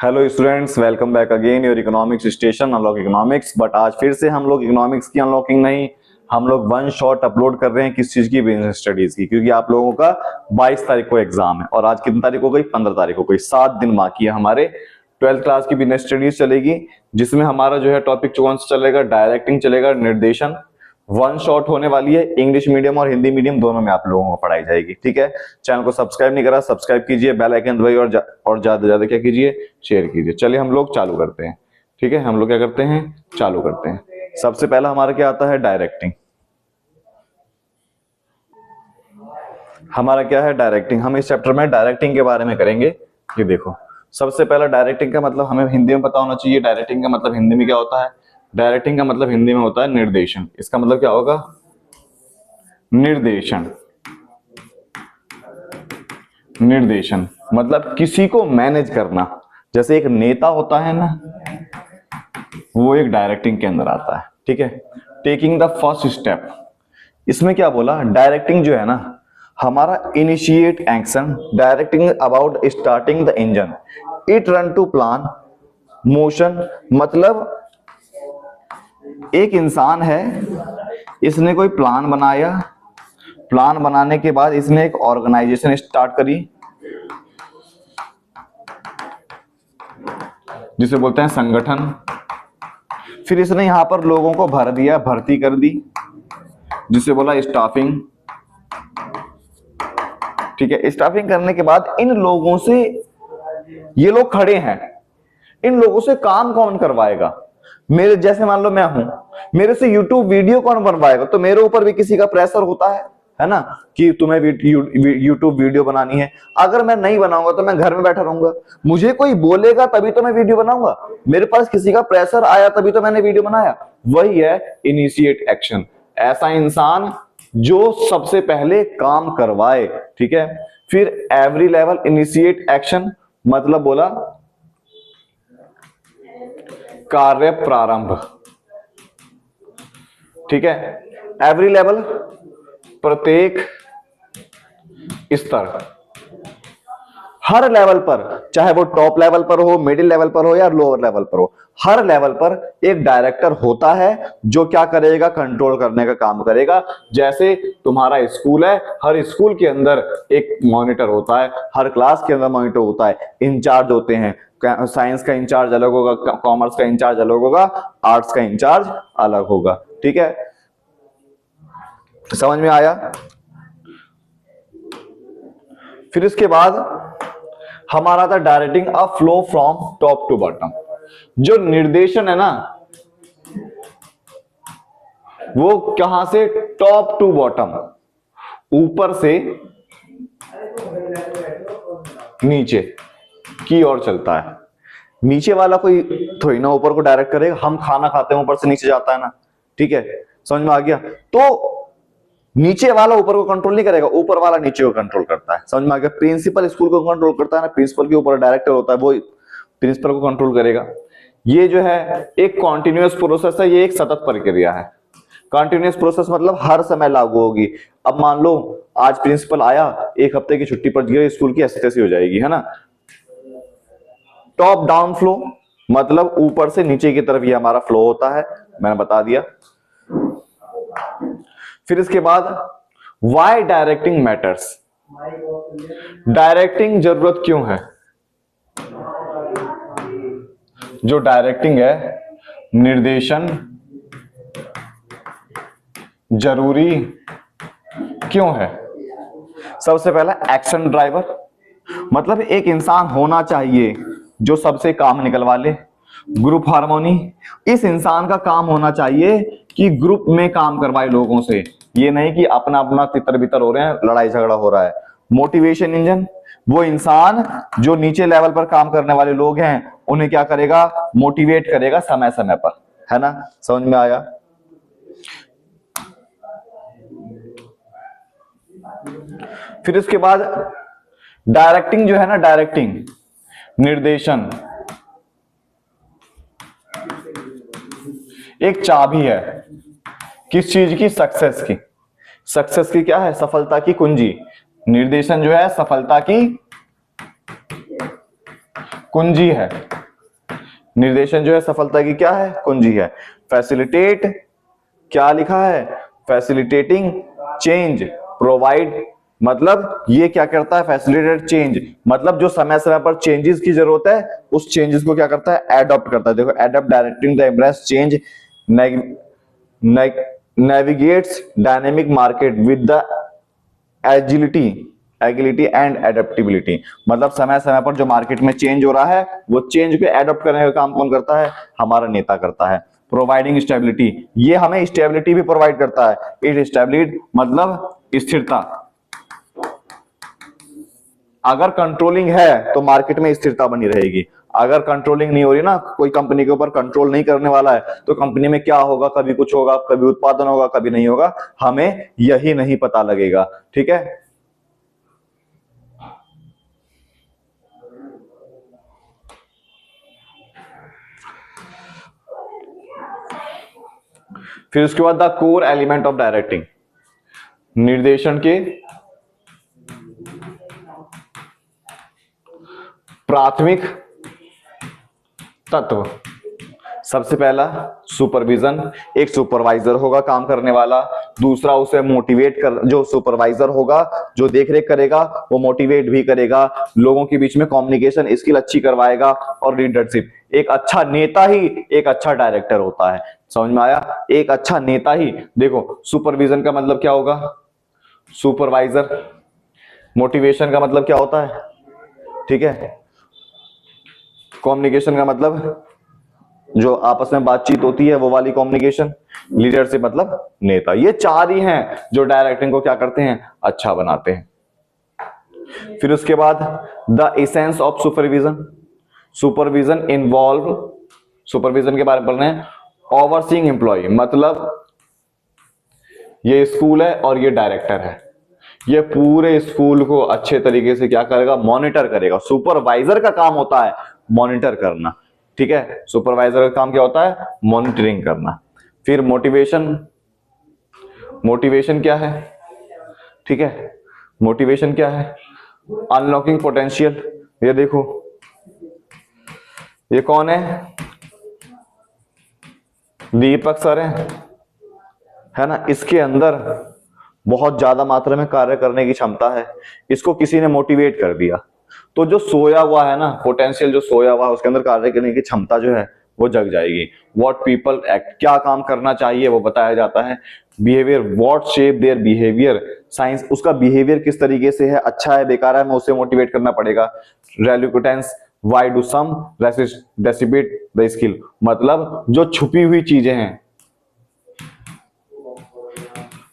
Hello students, welcome back again your economics station unlock economics. But आज फिर से हम लोग इकोनॉमिक्स की अनलॉकिंग नहीं, हम लोग वन शॉट अपलोड कर रहे हैं किस चीज की, बिजनेस स्टडीज की, क्योंकि आप लोगों का 22 तारीख को एग्जाम है और आज कितनी तारीख हो गई, 15 तारीख हो गई। 7 दिन बाकी है हमारे 12th क्लास की बिजनेस स्टडीज चलेगी, जिसमें हमारा जो है टॉपिक कौन सा चलेगा, डायरेक्टिंग चलेगा, निर्देशन। वन शॉट होने वाली है, इंग्लिश मीडियम और हिंदी मीडियम दोनों में आप लोगों को पढ़ाई जाएगी। ठीक है, चैनल को सब्सक्राइब नहीं करा, सब्सक्राइब कीजिए, बेल आइकन दबाइए और ज्यादा से ज्यादा क्या कीजिए, शेयर कीजिए। चलिए हम लोग चालू करते हैं। ठीक है, हम लोग क्या करते हैं, चालू करते हैं। सबसे पहला हमारा क्या आता है, डायरेक्टिंग। हमारा क्या है, डायरेक्टिंग। हम इस चैप्टर में डायरेक्टिंग के बारे में करेंगे। ये देखो, सबसे पहला डायरेक्टिंग का मतलब हमें हिंदी में पता होना चाहिए। डायरेक्टिंग का मतलब हिंदी में क्या होता है, डायरेक्टिंग का मतलब हिंदी में होता है निर्देशन। इसका मतलब क्या होगा, निर्देशन। निर्देशन मतलब किसी को मैनेज करना। जैसे एक नेता होता है ना, वो एक डायरेक्टिंग के अंदर आता है। ठीक है, टेकिंग द फर्स्ट स्टेप। इसमें क्या बोला, डायरेक्टिंग जो है ना, हमारा initiate action, directing about starting the engine, it run to plan motion. मतलब एक इंसान है, इसने कोई प्लान बनाया, प्लान बनाने के बाद इसने एक ऑर्गेनाइजेशन स्टार्ट करी, जिसे बोलते हैं संगठन। फिर इसने यहां पर लोगों को भर दिया, भर्ती कर दी, जिसे बोला स्टाफिंग। ठीक है, स्टाफिंग करने के बाद इन लोगों से, ये लोग खड़े हैं, इन लोगों से काम कौन करवाएगा। मेरे जैसे मान लो मैं हूं, मेरे से यूट्यूब वीडियो कौन बनवाएगा, तो मेरे ऊपर भी किसी का प्रेशर होता है ना, कि तुम्हें यूट्यूब वीडियो बनानी है। अगर मैं नहीं बनाऊंगा तो मैं घर में बैठा रहूंगा, मुझे कोई बोलेगा तभी तो मैं वीडियो बनाऊंगा, मेरे पास किसी का प्रेशर आया तभी तो मैंने वीडियो बनाया। वही है इनिशिएट एक्शन, ऐसा इंसान जो सबसे पहले काम करवाए। ठीक है, फिर एवरी लेवल इनिशिएट एक्शन, मतलब बोला कार्य प्रारंभ। ठीक है, एवरी लेवल प्रत्येक स्तर, हर लेवल पर, चाहे वो टॉप लेवल पर हो, मिडिल लेवल पर हो या लोअर लेवल पर हो, हर लेवल पर एक डायरेक्टर होता है जो क्या करेगा, कंट्रोल करने का काम करेगा। जैसे तुम्हारा स्कूल है, हर स्कूल के अंदर एक मॉनिटर होता है, हर क्लास के अंदर मॉनिटर होता है, इंचार्ज होते हैं। साइंस का इंचार्ज अलग होगा, कॉमर्स का इंचार्ज अलग होगा, आर्ट्स का इंचार्ज अलग होगा। ठीक है, समझ में आया। फिर इसके बाद हमारा था directing a flow from top to bottom. जो निर्देशन है ना, वो कहां से, टॉप टू बॉटम, ऊपर से नीचे की ओर चलता है। नीचे वाला कोई थोड़ी ना ऊपर को डायरेक्ट करेगा, हम खाना खाते हैं ऊपर से नीचे जाता है ना। ठीक है, समझ में आ गया। तो नीचे वाला ऊपर को कंट्रोल नहीं करेगा, ऊपर वाला नीचे को कंट्रोल करता है। समझ में आ गया। प्रिंसिपल स्कूल को कंट्रोल करता है ना, प्रिंसिपल के ऊपर डायरेक्टर होता है, वो प्रिंसिपल को कंट्रोल करेगा। ये जो है एक कॉन्टिन्यूअस प्रोसेस है, ये एक सतत प्रक्रिया है। कॉन्टिन्यूअस प्रोसेस मतलब हर समय लागू होगी। अब मान लो आज प्रिंसिपल आया, एक हफ्ते की छुट्टी पड़ गई, स्कूल की ऐसी तैसी हो जाएगी, है ना। टॉप डाउन फ्लो मतलब ऊपर से नीचे की तरफ ये हमारा फ्लो होता है, मैंने बता दिया। फिर इसके बाद व्हाई डायरेक्टिंग मैटर्स, डायरेक्टिंग जरूरत क्यों है। जो डायरेक्टिंग है, निर्देशन जरूरी क्यों है। सबसे पहला एक्शन ड्राइवर, मतलब एक इंसान होना चाहिए जो सबसे काम निकलवा ले। ग्रुप हार्मोनी, इस इंसान का काम होना चाहिए कि ग्रुप में काम करवाए लोगों से, ये नहीं कि अपना अपना तितर बितर हो रहे हैं, लड़ाई झगड़ा हो रहा है। मोटिवेशन इंजन, वो इंसान जो नीचे लेवल पर काम करने वाले लोग हैं उन्हें क्या करेगा, मोटिवेट करेगा समय समय पर, है ना। समझ में आया। फिर इसके बाद डायरेक्टिंग जो है ना, डायरेक्टिंग निर्देशन एक चाबी है, किस चीज की, सक्सेस की। सक्सेस की क्या है, सफलता की कुंजी। निर्देशन जो है सफलता की कुंजी है। निर्देशन जो है सफलता की क्या है, कुंजी है। फैसिलिटेट, क्या लिखा है, फैसिलिटेटिंग चेंज, प्रोवाइड, मतलब ये क्या करता है, फैसिलिटेट चेंज, मतलब जो समय समय पर चेंजेस की जरूरत है उस चेंजेस को क्या करता है, एडॉप्ट करता है। देखो, adopt directing the embrace change, navigates dynamic market with the agility and adaptability, मतलब समय समय पर जो मार्केट में चेंज हो रहा है वो चेंज को एडॉप्ट करने का काम कौन करता है, हमारा नेता करता है। प्रोवाइडिंग स्टेबिलिटी, ये हमें स्टेबिलिटी भी प्रोवाइड करता है। इट स्टेबिलिटी मतलब स्थिरता, अगर कंट्रोलिंग है तो मार्केट में स्थिरता बनी रहेगी। अगर कंट्रोलिंग नहीं हो रही ना, कोई कंपनी के ऊपर कंट्रोल नहीं करने वाला है, तो कंपनी में क्या होगा, कभी कुछ होगा, कभी उत्पादन होगा, कभी नहीं होगा, हमें यही नहीं पता लगेगा। ठीक है, फिर उसके बाद the core element of directing, निर्देशन के प्राथमिक तत्व। सबसे पहला सुपरविजन, एक सुपरवाइजर होगा काम करने वाला। दूसरा उसे मोटिवेट कर, जो सुपरवाइजर होगा जो देखरेख करेगा वो मोटिवेट भी करेगा, लोगों के बीच में कम्युनिकेशन स्किल अच्छी करवाएगा। और लीडरशिप, एक अच्छा नेता ही एक अच्छा डायरेक्टर होता है। समझ में आया, एक अच्छा नेता ही। देखो, सुपरविजन का मतलब क्या होगा, सुपरवाइजर। मोटिवेशन का मतलब क्या होता है, ठीक है, कम्युनिकेशन का मतलब जो आपस में बातचीत होती है वो वाली कम्युनिकेशन। लीडरशिप मतलब नेता। ये चार ही हैं जो डायरेक्टिंग को क्या करते हैं, अच्छा बनाते हैं। फिर उसके बाद the essence of supervision, supervision involve, supervision के बारे में पढ़ रहे हैं। ओवरसीइंग एम्प्लॉय, मतलब ये स्कूल है और ये डायरेक्टर है, ये पूरे स्कूल को अच्छे तरीके से क्या करेगा, मॉनिटर करेगा। सुपरवाइजर का काम होता है मॉनिटर करना, ठीक है, सुपरवाइजर का काम क्या होता है, मॉनिटरिंग करना। फिर मोटिवेशन, मोटिवेशन क्या है, ठीक है, मोटिवेशन क्या है, अनलॉकिंग पोटेंशियल। ये देखो, ये कौन है, दीपक सर है ना, इसके अंदर बहुत ज्यादा मात्रा में कार्य करने की क्षमता है। इसको किसी ने मोटिवेट कर दिया तो जो सोया हुआ है ना पोटेंशियल, जो सोया हुआ है उसके अंदर कार्य करने की क्षमता जो है वो जग जाएगी। व्हाट पीपल एक्ट, क्या काम करना चाहिए वो बताया जाता है। Behaviour, what shape their behaviour, science, उसका बिहेवियर किस तरीके से है, अच्छा है बेकार है, मैं उसे मोटिवेट करना पड़ेगा। Reluctance, why do some resist डेसिबेट द स्किल, मतलब जो छुपी हुई चीजें हैं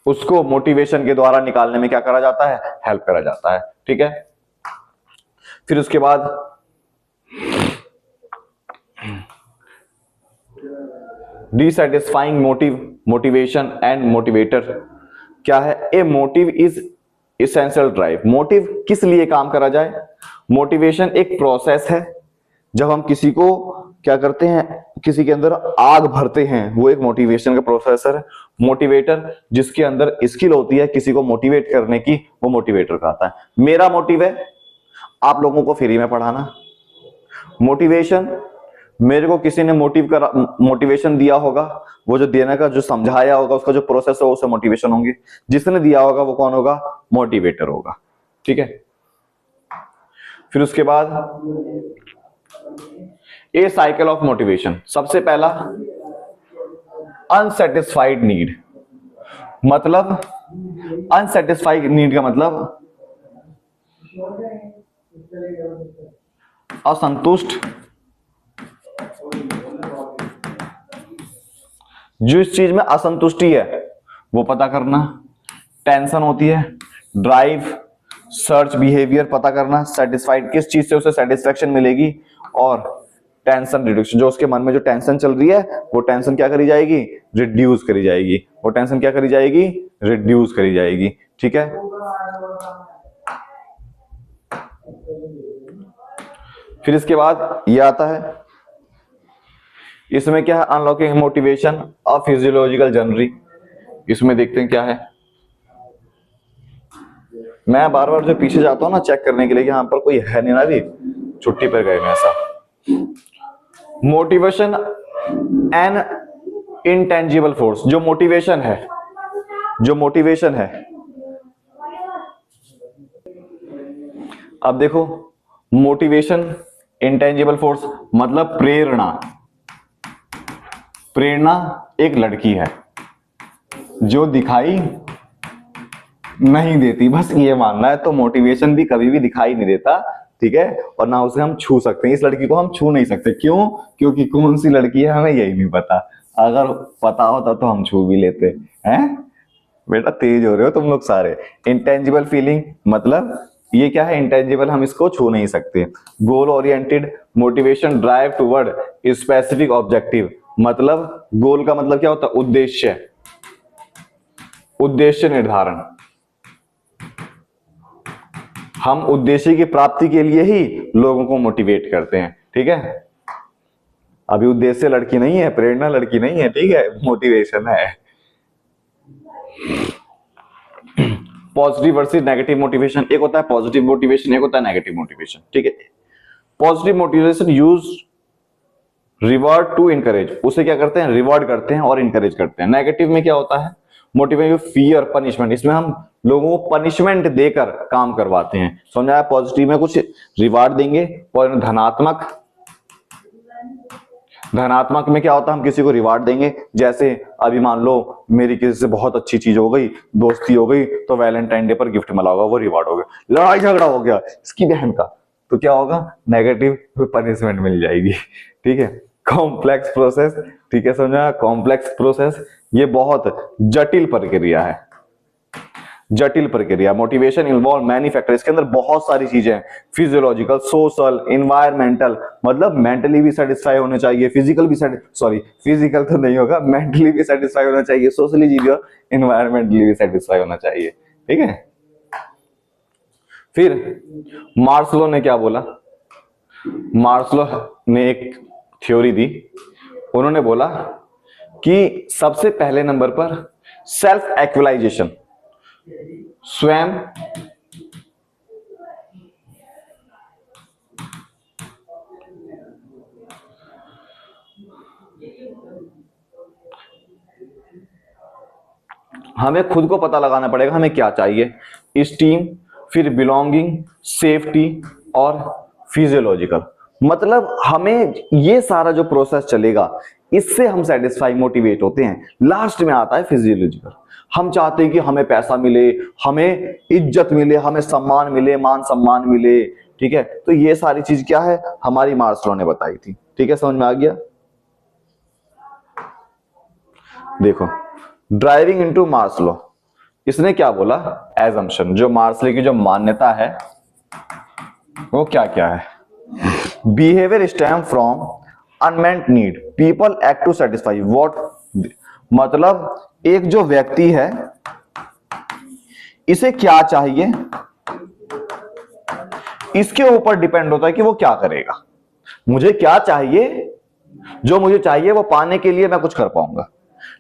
उसको मोटिवेशन के द्वारा निकालने में क्या करा जाता है, हेल्प करा जाता है। ठीक है, फिर उसके बाद dissatisfying motive, motivation and motivator क्या है, a motive is essential drive, motive किस लिए काम करा जाए। मोटिवेशन एक प्रोसेस है, जब हम किसी को क्या करते हैं, किसी के अंदर आग भरते हैं, वो एक मोटिवेशन का प्रोसेसर है। मोटिवेटर जिसके अंदर स्किल होती है किसी को मोटिवेट करने की, वो मोटिवेटर कहता है। मेरा मोटिव है आप लोगों को फ्री में पढ़ाना। मोटिवेशन, मेरे को किसी ने मोटिवेशन दिया होगा, वो जो देने का जो समझाया होगा उसका जो प्रोसेस है उसे मोटिवेशन होंगे। जिसने दिया होगा वो कौन होगा, मोटिवेटर होगा। ठीक है, फिर उसके बाद ए साइकिल ऑफ मोटिवेशन। सबसे पहला अनसेटिस्फाइड नीड, मतलब अनसेटिस्फाइड नीड का मतलब असंतुष्ट, जिस चीज में असंतुष्टि है वो पता करना। टेंशन होती है, ड्राइव, सर्च, बिहेवियर पता करना, सेटिस्फाइड किस चीज से उसे सेटिस्फेक्शन मिलेगी, और टेंशन रिड्यूस, जो उसके मन में जो टेंशन चल रही है वो टेंशन क्या करी जाएगी, रिड्यूस करी जाएगी। वो टेंशन क्या करी जाएगी, रिड्यूस करी जाएगी। ठीक है, फिर इसके बाद ये आता है, इसमें क्या है, unlocking motivation of physiological journey. इसमें देखते हैं क्या है। मैं बार बार जो पीछे जाता हूँ ना चेक करने के लिए यहाँ पर कोई है नहीं ना, अभी छुट्टी पर गए मैं ऐसा। Motivation N intangible force. जो मोटिवेशन है, अब देखो, मोटिवेशन इंटेंजिबल फोर्स मतलब प्रेरणा एक लड़की है जो दिखाई नहीं देती, बस ये मानना है। तो मोटिवेशन भी कभी भी दिखाई नहीं देता, ठीक है, और ना उसे हम छू सकते हैं। इस लड़की को हम छू नहीं सकते, क्यों? क्योंकि कौन सी लड़की है हमें यही नहीं पता। अगर पता होता तो हम छू भी लेते हैं। बेटा तेज हो रहे हो तुम लोग सारे। इंटेंजिबल फीलिंग मतलब ये क्या है? इंटेंजिबल, हम इसको छू नहीं सकते। Goal oriented motivation drive toward specific objective, मतलब गोल का मतलब क्या होता है? उद्देश्य निर्धारण। हम उद्देश्य की प्राप्ति के लिए ही लोगों को मोटिवेट करते हैं, ठीक है। अभी उद्देश्य लड़की नहीं है, प्रेरणा लड़की नहीं है, ठीक है, मोटिवेशन है। पॉजिटिव वर्सेस नेगेटिव मोटिवेशन, एक होता है पॉजिटिव मोटिवेशन, एक होता है नेगेटिव मोटिवेशन, ठीक है। Positive motivation use reward to encourage, उसे क्या करते हैं? रिवॉर्ड करते हैं और इनकरेज करते हैं। नेगेटिव में क्या होता है? मोटिवेशन फियर पनिशमेंट, इसमें हम लोगों को पनिशमेंट देकर काम करवाते हैं, समझा? पॉजिटिव में कुछ रिवॉर्ड देंगे, और धनात्मक में क्या होता है? हम किसी को रिवार्ड देंगे। जैसे अभी मान लो मेरी किसी से बहुत अच्छी चीज हो गई, दोस्ती हो गई, तो वैलेंटाइन डे पर गिफ्ट मिला होगा, वो रिवार्ड हो गया। लड़ाई झगड़ा हो गया इसकी बहन का, तो क्या होगा? नेगेटिव पनिशमेंट मिल जाएगी, ठीक है। कॉम्प्लेक्स प्रोसेस, ठीक है, समझा? कॉम्प्लेक्स प्रोसेस ये बहुत जटिल प्रक्रिया। मोटिवेशन इन्वॉल्व मैनी फैक्टर, इसके अंदर बहुत सारी चीजें हैं। फिजियोलॉजिकल, सोशल, एनवायरमेंटल, मतलब मेंटली भी सेटिस्फाई होने चाहिए, फिजिकल तो नहीं होगा, मेंटली भी सेटिस्फाई होना चाहिए, सोशली भी और एनवायरमेंटली भी सेटिस्फाई होना चाहिए, ठीक है। फिर मार्सलो ने क्या बोला? मार्सलो ने एक थ्योरी दी। उन्होंने बोला कि सबसे पहले नंबर पर सेल्फ एक्चुअलाइजेशन, स्वयं हमें खुद को पता लगाना पड़ेगा हमें क्या चाहिए। स्टीम, फिर बिलोंगिंग, सेफ्टी और फिजियोलॉजिकल, मतलब हमें ये सारा जो प्रोसेस चलेगा इससे हम सेटिस्फाई मोटिवेट होते हैं। लास्ट में आता है फिजियोलॉजिकल, हम चाहते हैं कि हमें पैसा मिले, हमें इज्जत मिले, हमें सम्मान मिले, मान सम्मान मिले, ठीक है। तो ये सारी चीज क्या है? हमारी मार्सलो ने बताई थी, ठीक है, समझ में आ गया? देखो, ड्राइविंग इनटू मार्सलो, इसने क्या बोला? एजम्पशन, जो मार्सलो की जो मान्यता है वो क्या क्या है? Behaviour stem from unmet need, people act to satisfy what, मतलब एक जो व्यक्ति है इसे क्या चाहिए, इसके ऊपर डिपेंड होता है कि वो क्या करेगा। मुझे क्या चाहिए, जो मुझे चाहिए वो पाने के लिए मैं कुछ कर पाऊंगा।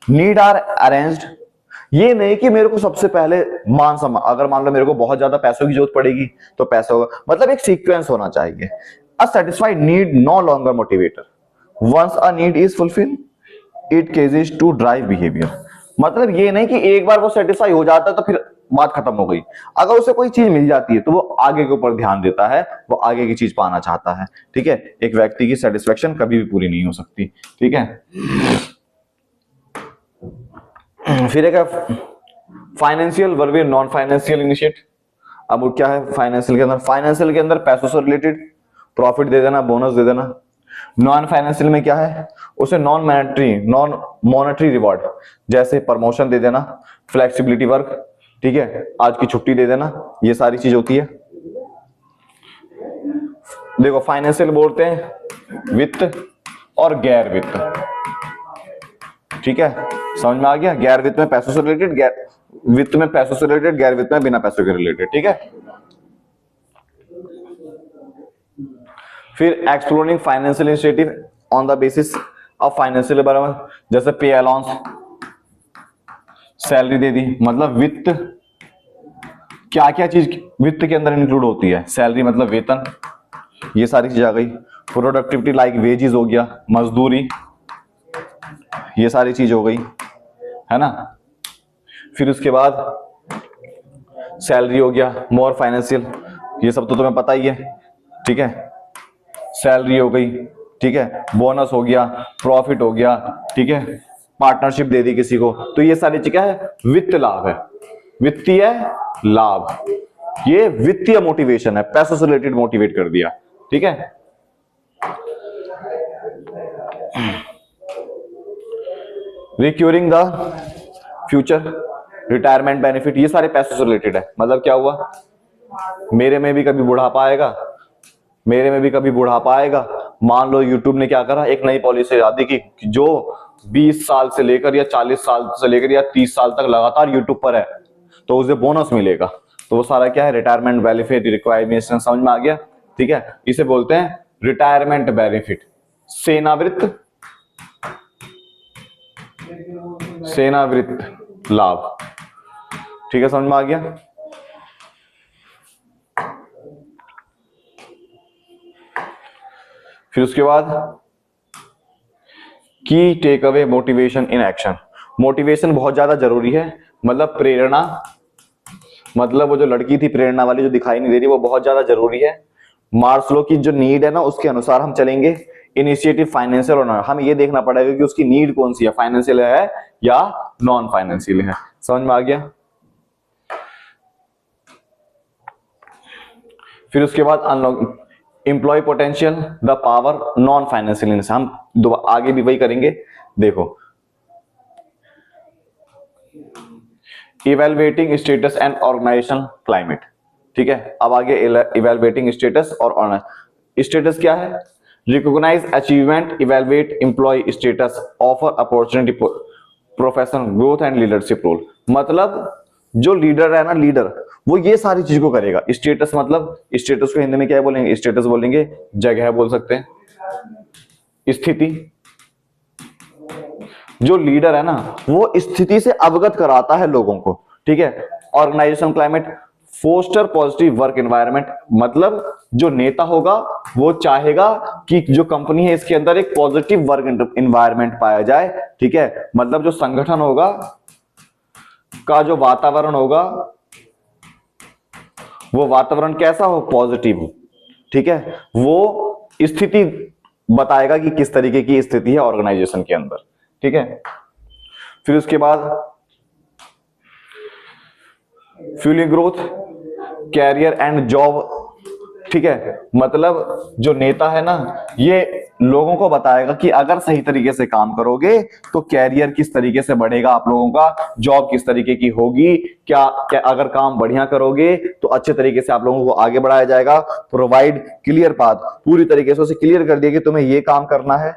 नीड आर अरेंज्ड, ये नहीं कि मेरे को सबसे पहले मान सम्मान, अगर मान लो मेरे को बहुत ज्यादा पैसों की जरूरत पड़ेगी तो पैसा होगा, मतलब एक सीक्वेंस होना चाहिए। A satisfied need no longer motivator, once a need is fulfil it ceases to drive behaviour, मतलब ये नहीं कि एक बार वो सेटिस्फाई हो जाता है तो फिर बात खत्म हो गई। अगर उसे कोई चीज मिल जाती है तो वो आगे के ऊपर ध्यान देता है, वो आगे की चीज पाना चाहता है, ठीक है। एक व्यक्ति की सेटिस्फेक्शन कभी भी पूरी नहीं हो सकती, ठीक है। फिर एक financial versus non financial initiative. अब वो क्या है फाइनेंशियल के अंदर? फाइनेंशियल के अंदर पैसों से रिलेटेड, प्रॉफिट दे देना, बोनस दे देना। नॉन फाइनेंशियल में क्या है? उसे नॉन मॉनेटरी रिवॉर्ड, जैसे प्रमोशन दे देना, फ्लेक्सिबिलिटी वर्क, ठीक है, आज की छुट्टी दे देना, ये सारी चीज होती है। देखो, फाइनेंशियल बोलते हैं वित्त और गैर वित्त, ठीक है, समझ में आ गया? गैर वित्त में पैसों से रिलेटेड, वित्त में पैसों से रिलेटेड, गैर वित्त में बिना पैसों के रिलेटेड, ठीक है। फिर exploring financial initiative on the basis of financial, बराबर जैसे पे अलाउंस, सैलरी दे दी, मतलब वित्त क्या क्या चीज वित्त के अंदर इंक्लूड होती है? सैलरी मतलब वेतन, ये सारी चीज आ गई। प्रोडक्टिविटी लाइक वेजेस हो गया, मजदूरी, ये सारी चीज हो गई, है ना। फिर उसके बाद सैलरी हो गया, मोर फाइनेंशियल, ये सब तो तुम्हें पता ही है, ठीक है। सैलरी हो गई, ठीक है, बोनस हो गया, प्रॉफिट हो गया, ठीक है, पार्टनरशिप दे दी किसी को, तो ये सारी चीज क्या है, वित्त लाभ है, वित्तीय लाभ। ये वित्तीय मोटिवेशन है, पैसों से रिलेटेड मोटिवेट कर दिया, ठीक है। Recurring the future, retirement benefit, ये सारे पैसों से रिलेटेड है। मतलब क्या हुआ, मेरे में भी कभी बुढ़ापा आएगा, मेरे में भी कभी बुढ़ापा आएगा। मान लो यूट्यूब ने क्या करा, एक नई पॉलिसी आदि की कि जो 20 साल से लेकर या 40 साल से लेकर या 30 साल तक लगातार यूट्यूब पर है तो उसे बोनस मिलेगा। तो वो सारा क्या है, रिटायरमेंट बेनिफिट रिक्वायरमेंट, समझ में आ गया, ठीक है। इसे बोलते हैं रिटायरमेंट बेनिफिट, सेवानिवृत्त, सेवानिवृत्त लाभ, ठीक है, समझ में आ गया। फिर उसके बाद key takeaway motivation in action, motivation बहुत ज्यादा जरूरी है, मतलब प्रेरणा, मतलब वो जो लड़की थी प्रेरणा वाली जो दिखाई नहीं दे रही, वो बहुत ज्यादा जरूरी है। मार्सलो की जो नीड है ना उसके अनुसार हम चलेंगे। इनिशिएटिव फाइनेंशियल और नॉन, हमें ये देखना पड़ेगा कि उसकी नीड कौन सी है, फाइनेंशियल है या नॉन फाइनेंशियल है, समझ में आ गया। फिर उसके बाद unlock employ potential, the power, non financial, हम आगे भी वही करेंगे। देखो, evaluating status and organisation climate, ठीक है। अब आगे इवेलुएटिंग स्टेटस और ऑर्गेनाइजेशन। स्टेटस क्या है, recognise achievement, evaluate employ status, offer opportunity, professional growth and leadership role. मतलब जो लीडर है ना, लीडर वो ये सारी चीज को करेगा। स्टेटस मतलब, स्टेटस को हिंदी में क्या बोलेंगे, स्टेटस बोलेंगे, जगह बोल सकते हैं, स्थिति। जो लीडर है ना वो स्थिति से अवगत कराता है लोगों को, ठीक है। Organisation climate, foster positive work environment, मतलब जो नेता होगा वो चाहेगा कि जो कंपनी है इसके अंदर एक पॉजिटिव वर्क एनवायरनमेंट पाया जाए, ठीक है। मतलब जो संगठन होगा का जो वातावरण होगा वो वातावरण कैसा हो, पॉजिटिव हो, ठीक है। वो स्थिति बताएगा कि किस तरीके की स्थिति है ऑर्गेनाइजेशन के अंदर, ठीक है। फिर उसके बाद fuelling growth, career and job, ठीक है। मतलब जो नेता है ना ये लोगों को बताएगा कि अगर सही तरीके से काम करोगे तो कैरियर किस तरीके से बढ़ेगा आप लोगों का, जॉब किस तरीके की होगी, क्या क्या अगर काम बढ़िया करोगे तो अच्छे तरीके से आप लोगों को आगे बढ़ाया जाएगा। प्रोवाइड क्लियर पाथ, पूरी तरीके से उसे क्लियर कर दिया कि तुम्हें ये काम करना है,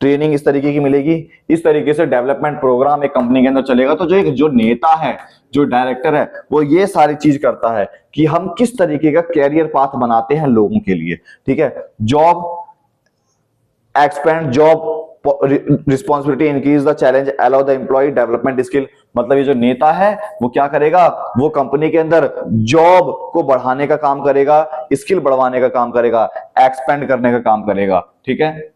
ट्रेनिंग इस तरीके की मिलेगी, इस तरीके से डेवलपमेंट प्रोग्राम एक कंपनी के अंदर चलेगा। तो जो नेता है, जो डायरेक्टर है, वो ये सारी चीज करता है कि हम किस तरीके का कैरियर पाथ बनाते हैं लोगों के लिए, ठीक है। Job expand, job responsibility increase the challenge, allow the employ development skill. मतलब ये जो नेता है वो क्या करेगा, वो कंपनी के अंदर जॉब को बढ़ाने का काम करेगा, स्किल बढ़वाने का काम करेगा, एक्सपेंड करने का काम करेगा, ठीक है।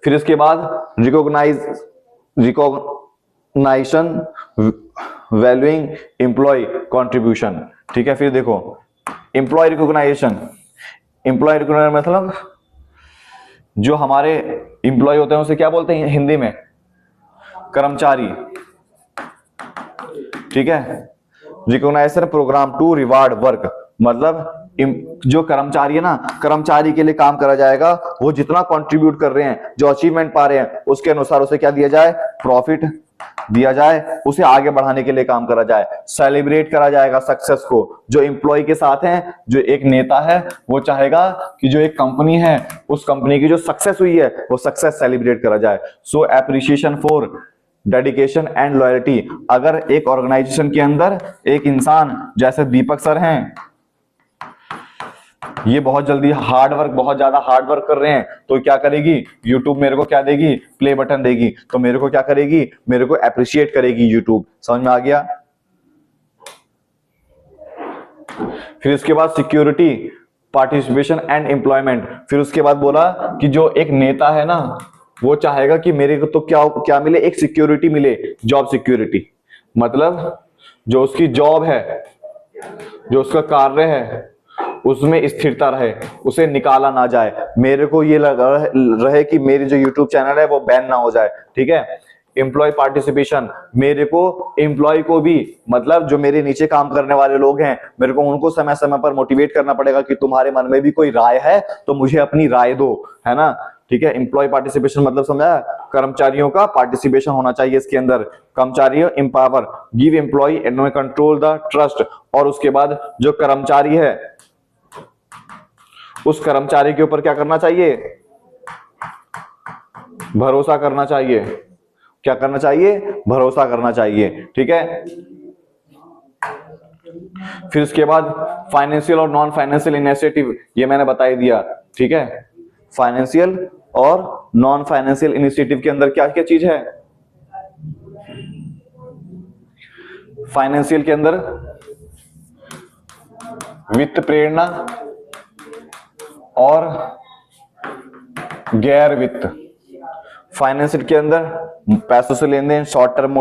फिर इसके बाद रिकॉग्नाइजेशन, वैल्यूइंग एम्प्लॉय कंट्रीब्यूशन, ठीक है। फिर देखो एम्प्लॉय रिकॉग्नाइजेशन, एम्प्लॉय रिकॉग्नाइजेशन मतलब जो हमारे एम्प्लॉय होते हैं उसे क्या बोलते हैं हिंदी में, कर्मचारी, ठीक है। Recognition programme to reward work, मतलब जो कर्मचारी है ना, कर्मचारी के लिए काम करा जाएगा, वो जितना कंट्रीब्यूट कर रहे हैं, जो अचीवमेंट पा रहे हैं उसके अनुसार उसे क्या दिया जाए, प्रॉफिट दिया जाए, उसे आगे बढ़ाने के लिए काम करा जाए। सेलिब्रेट करा जाएगा सक्सेस को, जो एम्प्लॉय के साथ हैं। जो एक नेता है वो चाहेगा कि जो एक कंपनी है उस कंपनी की जो सक्सेस हुई है वो सक्सेस सेलिब्रेट करा जाए। So appreciation for dedication and loyalty. अगर एक ऑर्गेनाइजेशन के अंदर एक इंसान जैसे दीपक सर हैं, ये बहुत जल्दी बहुत ज्यादा हार्ड वर्क कर रहे हैं, तो क्या करेगी यूट्यूब, मेरे को क्या देगी, प्ले बटन देगी, तो मेरे को क्या करेगी, मेरे को अप्रिशिएट करेगी यूट्यूब। समझ में आ गया। फिर इसके बाद सिक्योरिटी, पार्टिसिपेशन एंड एम्प्लॉयमेंट। फिर उसके बाद बोला कि जो एक नेता है ना वो चाहेगा कि मेरे को तो क्या क्या मिले, एक सिक्योरिटी मिले, जॉब सिक्योरिटी। मतलब जो उसकी जॉब है, जो उसका कार्य है उसमें स्थिरता रहे, उसे निकाला ना जाए, मेरे को ये लगा रहे कि मेरी जो यूट्यूब चैनल है वो बैन ना हो जाए, ठीक है। एम्प्लॉय पार्टिसिपेशन, मेरे को एम्प्लॉय को भी, मतलब जो मेरे नीचे काम करने वाले लोग हैं, मेरे को उनको समय समय पर मोटिवेट करना पड़ेगा कि तुम्हारे मन में भी कोई राय है तो मुझे अपनी राय दो, है ना, ठीक है। एम्प्लॉय पार्टिसिपेशन मतलब समझा, कर्मचारियों का पार्टिसिपेशन होना चाहिए इसके अंदर। कर्मचारियों empower, give employ and control the trust, और उसके बाद जो कर्मचारी है उस कर्मचारी के ऊपर क्या करना चाहिए, भरोसा करना चाहिए। क्या करना चाहिए, भरोसा करना चाहिए, ठीक है। फिर उसके बाद फाइनेंशियल और नॉन फाइनेंशियल इनिशिएटिव, ये मैंने बता ही दिया, ठीक है। फाइनेंशियल और नॉन फाइनेंशियल इनिशिएटिव के अंदर क्या क्या चीज है, फाइनेंशियल के अंदर वित्त प्रेरणा और गैर वित्त। फाइनेंशियल के अंदर पैसों से लेन देन, शॉर्ट टर्म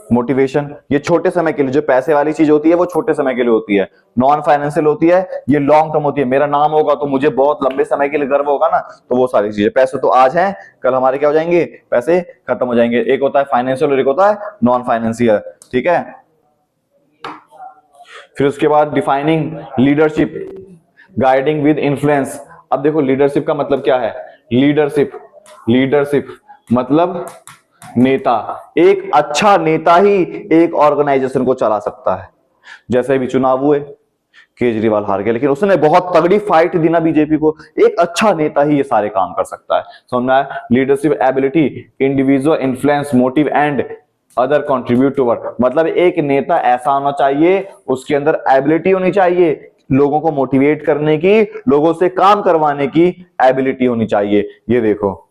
मोटिवेशन, ये छोटे समय के लिए, जो पैसे वाली चीज होती है वो छोटे समय के लिए होती है। नॉन फाइनेंशियल होती है, ये लॉन्ग टर्म होती है, मेरा नाम होगा तो मुझे बहुत लंबे समय के लिए गर्व होगा ना, तो वो सारी चीजें। पैसे तो आज हैं, कल हमारे क्या हो जाएंगे, पैसे खत्म हो जाएंगे। एक होता है फाइनेंशियल और एक होता है नॉन फाइनेंशियल, ठीक है। फिर उसके बाद defining leadership, guiding with influence. अब देखो लीडरशिप का मतलब क्या है, लीडरशिप मतलब नेता। एक अच्छा नेता ही एक ऑर्गेनाइजेशन को चला सकता है। जैसे भी चुनाव हुए, केजरीवाल हार गया, लेकिन उसने बहुत तगड़ी फाइट दी ना बीजेपी को, एक अच्छा नेता ही ये सारे काम कर सकता है, समझना है। Leadership ability, individual influence, motive and other contribute to work. मतलब एक नेता ऐसा होना चाहिए, उसके अंदर एबिलिटी होनी चाहिए, लोगों को मोटिवेट करने की, लोगों से काम करवाने की एबिलिटी होनी चाहिए। ये देखो,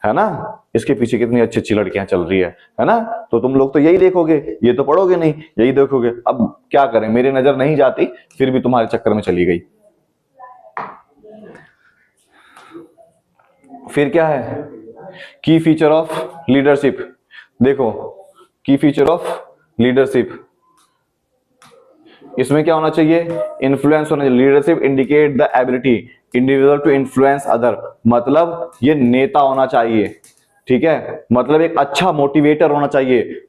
है ना, इसके पीछे कितनी अच्छी अच्छी लड़कियां चल रही है ना। तो तुम लोग तो यही देखोगे, ये तो पढ़ोगे नहीं, यही देखोगे। अब क्या करें, मेरी नजर नहीं जाती, फिर भी तुम्हारे चक्कर में चली गई। फिर क्या है, की फीचर ऑफ लीडरशिप। देखो, की फीचर ऑफ लीडरशिप, इसमें क्या होना चाहिए, इन्फ्लुएंस होना चाहिए। Leadership indicate the ability individual to influence other, मतलब ये नेता होना चाहिए, ठीक है। मतलब एक अच्छा मोटिवेटर होना चाहिए,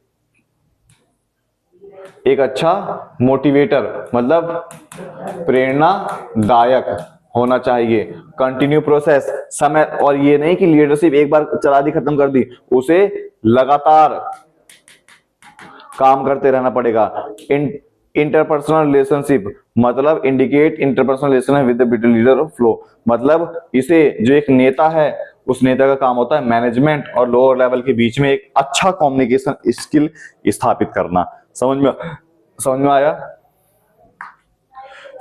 एक अच्छा मोटिवेटर मतलब प्रेरणादायक होना चाहिए। कंटिन्यू प्रोसेस, समय, और ये नहीं कि लीडरशिप एक बार चला दी खत्म कर दी, उसे लगातार काम करते रहना पड़ेगा। इंटरपर्सनल रिलेशनशिप मतलब indicate interpersonal relation with the between leader of flow, मतलब इसे जो एक नेता है उस नेता का काम होता है मैनेजमेंट और लोअर लेवल के बीच में एक अच्छा कम्युनिकेशन स्किल स्थापित करना। समझ में आया।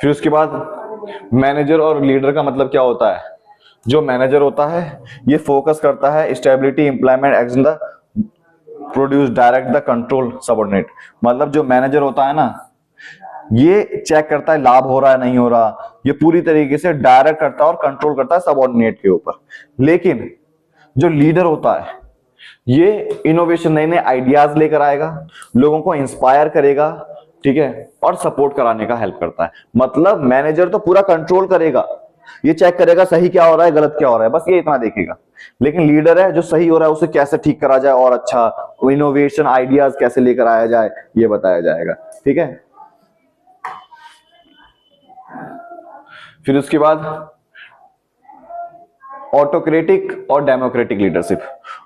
फिर उसके बाद मैनेजर और लीडर का मतलब क्या होता है, जो मैनेजर होता है ये फोकस करता है stability, employment, action the produce, direct the control subordinate. मतलब जो मैनेजर होता है ना ये चेक करता है लाभ हो रहा है नहीं हो रहा, ये पूरी तरीके से डायरेक्ट करता है और कंट्रोल करता है सबऑर्डिनेट के ऊपर। लेकिन जो लीडर होता है ये इनोवेशन, नए नए आइडियाज लेकर आएगा, लोगों को इंस्पायर करेगा, ठीक है, और सपोर्ट कराने का हेल्प करता है। मतलब मैनेजर तो पूरा कंट्रोल करेगा, ये चेक करेगा सही क्या हो रहा है गलत क्या हो रहा है, बस ये इतना देखेगा। लेकिन लीडर है जो सही हो रहा है उसे कैसे ठीक करा जाए और अच्छा इनोवेशन आइडियाज कैसे लेकर आया जाए ये बताया जाएगा, ठीक है। फिर उसके बाद ऑटोक्रेटिक और डेमोक्रेटिक लीडरशिप।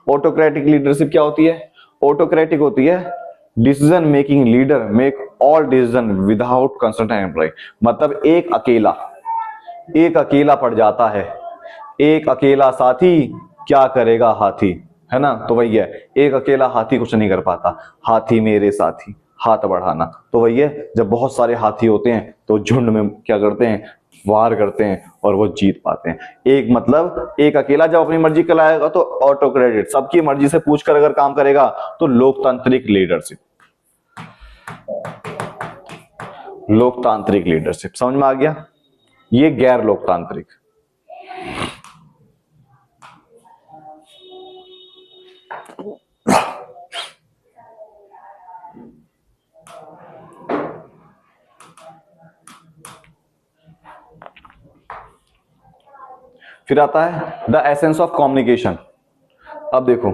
ऑटोक्रेटिक लीडरशिप क्या होती है, ऑटोक्रेटिक होती है decision making leader make all decision without consult employ. मतलब एक अकेला पड़ जाता है, एक अकेला साथी क्या करेगा हाथी, है ना। तो वही है, एक अकेला हाथी कुछ नहीं कर पाता, हाथी मेरे साथी, हाथ बढ़ाना। तो वही है, जब बहुत सारे हाथी होते हैं तो झुंड में क्या करते हैं, वार करते हैं और वो जीत पाते हैं। एक मतलब एक अकेला जब अपनी मर्जी चलाएगा तो ऑटोक्रेटिक, सबकी मर्जी से पूछकर अगर काम करेगा तो लोकतांत्रिक लीडरशिप। लोकतांत्रिक लीडरशिप समझ में आ गया। ये गैर लोकतांत्रिक। फिर आता है द एसेंस ऑफ कम्युनिकेशन। अब देखो,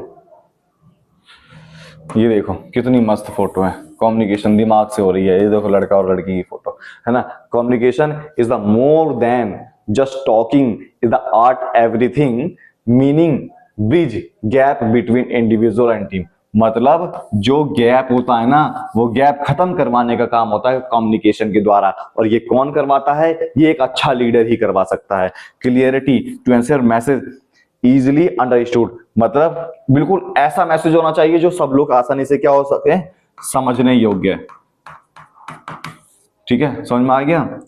ये देखो कितनी मस्त फोटो है, कम्युनिकेशन दिमाग से हो रही है। ये देखो लड़का और लड़की की फोटो है ना। Communication is the more than just talking, is the art everything, meaning bridge gap between individual and team. मतलब जो गैप होता है ना, वो गैप खत्म करवाने का काम होता है कम्युनिकेशन के द्वारा। और ये कौन करवाता है? ये एक अच्छा लीडर ही करवा सकता है। Clarity to ensure message easily understood, मतलब बिल्कुल ऐसा मैसेज होना चाहिए जो सब लोग आसानी से क्या हो सके, समझने योग्य। ठीक है, समझ में आ गया।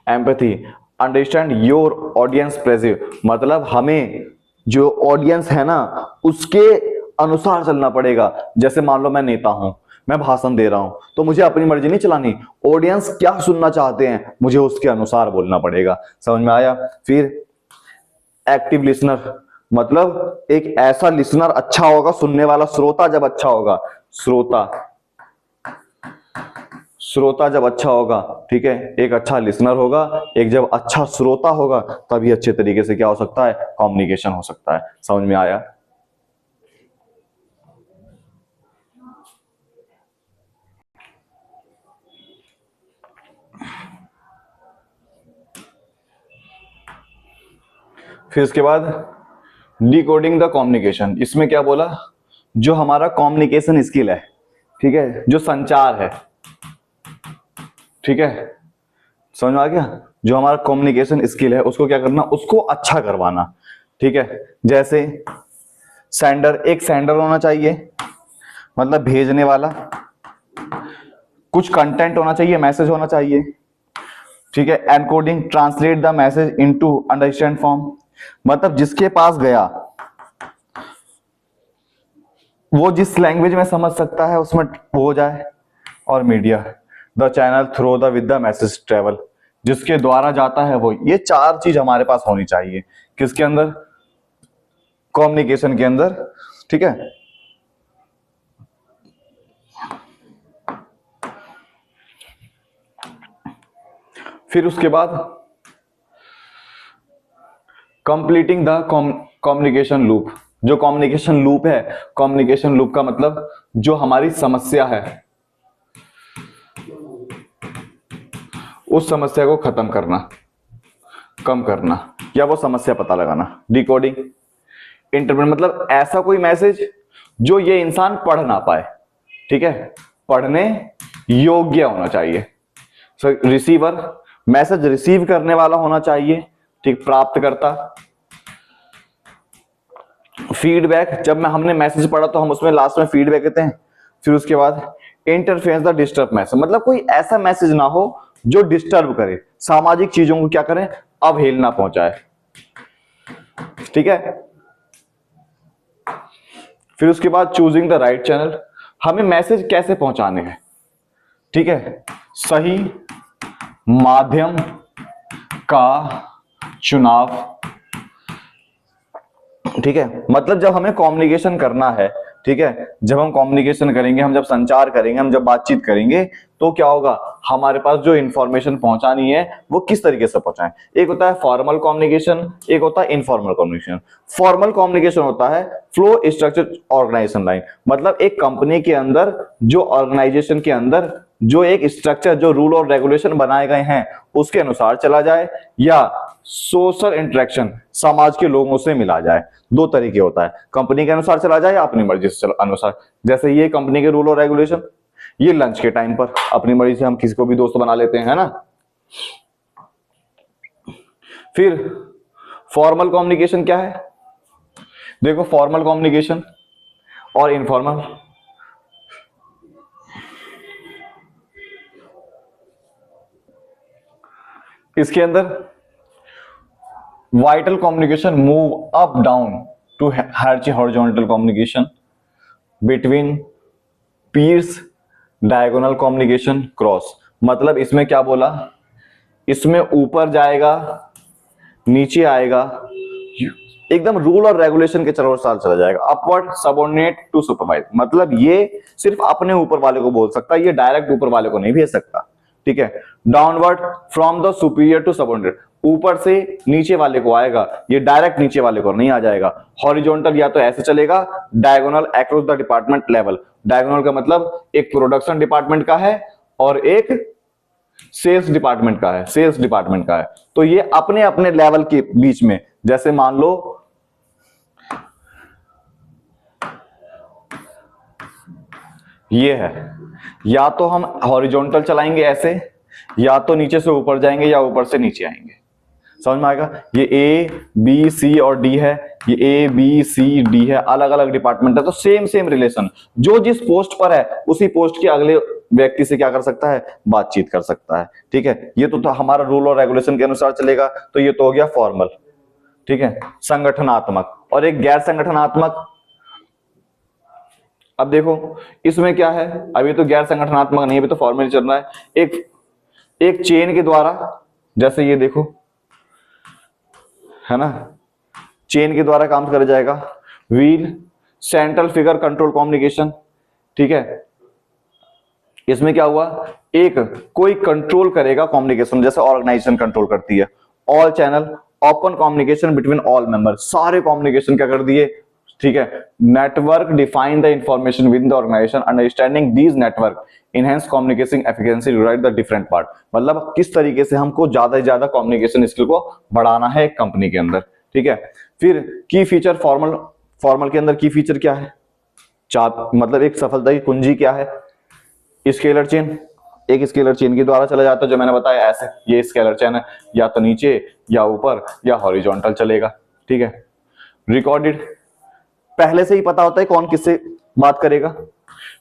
एम्पैथी, अंडरस्टैंड योर ऑडियंस प्रेसिव, मतलब हमें जो ऑडियंस है ना उसके अनुसार चलना पड़ेगा। जैसे मान लो मैं नेता हूं, मैं भाषण दे रहा हूं, तो मुझे अपनी मर्जी नहीं चलानी। ऑडियंस क्या सुनना चाहते हैं मुझे उसके अनुसार बोलना पड़ेगा। समझ में आया। फिर एक्टिव लिसनर, मतलब एक ऐसा लिसनर अच्छा होगा, सुनने वाला श्रोता जब अच्छा होगा, श्रोता जब अच्छा होगा, ठीक है, एक अच्छा लिसनर होगा, एक जब अच्छा श्रोता होगा तभी अच्छे तरीके से क्या हो सकता है, कम्युनिकेशन हो सकता है। समझ में आया। फिर इसके बाद डिकोडिंग द कम्युनिकेशन। इसमें क्या बोला, जो हमारा कम्युनिकेशन स्किल है, ठीक है, जो संचार है, ठीक है, समझ में आ गया। जो हमारा कम्युनिकेशन स्किल है उसको क्या करना, उसको अच्छा करवाना। ठीक है, जैसे सेंडर, एक सेंडर होना चाहिए, मतलब भेजने वाला, कुछ कंटेंट होना चाहिए, मैसेज होना चाहिए। ठीक है, encoding, translate the message into understand form, मतलब जिसके पास गया वो जिस लैंग्वेज में समझ सकता है उसमें हो जाए। और media, the channel through the with the message travel, जिसके द्वारा जाता है वो। ये चार चीज हमारे पास होनी चाहिए किसके अंदर, कम्युनिकेशन के अंदर। ठीक है, फिर उसके बाद कंप्लीटिंग द कम्युनिकेशन लूप। जो कम्युनिकेशन लूप है, कम्युनिकेशन लूप का मतलब जो हमारी समस्या है उस समस्या को खत्म करना, कम करना, या वो समस्या पता लगाना। डिकोडिंग, इंटरप्रेट, मतलब ऐसा कोई मैसेज जो ये इंसान पढ़ ना पाए, ठीक है, पढ़ने योग्य होना चाहिए। रिसीवर, मैसेज रिसीव करने वाला होना चाहिए, ठीक, प्राप्त करता। फीडबैक, जब मैं हमने मैसेज पढ़ा तो हम उसमें लास्ट में फीडबैक देते हैं। फिर उसके बाद इंटरफेरेंस द डिस्टर्ब मैसेज, मतलब कोई ऐसा मैसेज ना हो जो डिस्टर्ब करे, सामाजिक चीजों को क्या करें, अवहेलना पहुंचाए। ठीक है, फिर उसके बाद चूजिंग द राइट चैनल, हमें मैसेज कैसे पहुंचाने हैं, ठीक है, सही माध्यम का चुनाव। ठीक है, मतलब जब हमें कम्युनिकेशन करना है, ठीक है, जब हम कम्युनिकेशन करेंगे, हम जब संचार करेंगे, हम जब बातचीत करेंगे, तो क्या होगा, हमारे पास जो इंफॉर्मेशन पहुंचानी है वो किस तरीके से पहुंचाएं। एक होता है फॉर्मल कम्युनिकेशन, एक होता है इनफॉर्मल कम्युनिकेशन। फॉर्मल कम्युनिकेशन होता है फ्लो स्ट्रक्चर ऑर्गेनाइजेशन लाइन, मतलब एक कंपनी के अंदर, जो ऑर्गेनाइजेशन के अंदर जो एक स्ट्रक्चर, जो रूल और रेगुलेशन बनाए गए हैं उसके अनुसार चला जाए, या सोशल इंटरेक्शन, समाज के लोगों से मिला जाए। दो तरीके होता है, कंपनी के अनुसार चला जाए या अपनी मर्जी से अनुसार। जैसे ये कंपनी के रूल और रेगुलेशन, ये लंच के टाइम पर अपनी मर्जी से हम किसी को भी दोस्त बना लेते हैं, है ना। फिर फॉर्मल कम्युनिकेशन क्या है, देखो फॉर्मल कम्युनिकेशन और इनफॉर्मल। इसके अंदर vertical communication move up down to horizontal communication between peers, diagonal communication cross. मतलब इसमें क्या बोला, इसमें ऊपर जाएगा, नीचे आएगा, एकदम रूल और रेगुलेशन के अनुसार चला जाएगा। अपवर्ड सबऑर्डिनेट टू सुपरवाइज, मतलब ये सिर्फ अपने ऊपर वाले को बोल सकता है, ये डायरेक्ट ऊपर वाले को नहीं भेज सकता, ठीक है। Downward from the superior to subordinate, ऊपर से नीचे वाले को आएगा, ये डायरेक्ट नीचे वाले को नहीं आ जाएगा। हॉरिजॉन्टल या तो ऐसे चलेगा, diagonal across the department level. Diagonal का मतलब एक प्रोडक्शन डिपार्टमेंट का है और एक सेल्स डिपार्टमेंट का है, सेल्स डिपार्टमेंट का है। तो ये अपने अपने लेवल के बीच में, जैसे मान लो ये है, या तो हम हॉरिजॉन्टल चलाएंगे ऐसे, या तो नीचे से ऊपर जाएंगे या ऊपर से नीचे आएंगे। समझ में आएगा? ये ए बी सी और डी है, ये ए बी सी डी है, अलग अलग डिपार्टमेंट है, तो सेम सेम रिलेशन, जो जिस पोस्ट पर है उसी पोस्ट के अगले व्यक्ति से क्या कर सकता है, बातचीत कर सकता है, ठीक है। ये तो हमारा रूल और रेगुलेशन के अनुसार चलेगा। तो ये तो हो गया फॉर्मल, ठीक है, संगठनात्मक। और एक गैर संगठनात्मक, अब देखो इसमें क्या है, अभी तो गैर संगठनात्मक नहीं, अभी तो फॉर्मल चल रहा है। एक चेन के द्वारा, जैसे ये देखो है ना, चेन के द्वारा काम कर जाएगा। Wheel, central figure control communication, ठीक है। इसमें क्या हुआ, एक कोई कंट्रोल करेगा कम्युनिकेशन, जैसे ऑर्गेनाइजेशन कंट्रोल करती है। All channel, open communication between all member, सारे कम्युनिकेशन क्या कर दिए, ठीक है। Network define the information with the organisation, understanding these network enhance communication efficiency derive the different part. मतलब किस तरीके से हमको ज्यादा से ज्यादा कम्युनिकेशन स्किल को बढ़ाना है एक कंपनी के अंदर, ठीक है। फिर की फीचर, फॉर्मल के अंदर की फीचर क्या है, मतलब एक सफलता की कुंजी क्या है, स्केलर चेन। एक स्केलर चेन के द्वारा चला जाता है, जो मैंने बताया ऐसे, ये स्केलर चेन है, या तो नीचे या ऊपर या हॉरिजॉन्टल चलेगा, ठीक है। रिकॉर्डेड, पहले से ही पता होता है कौन किससे बात करेगा,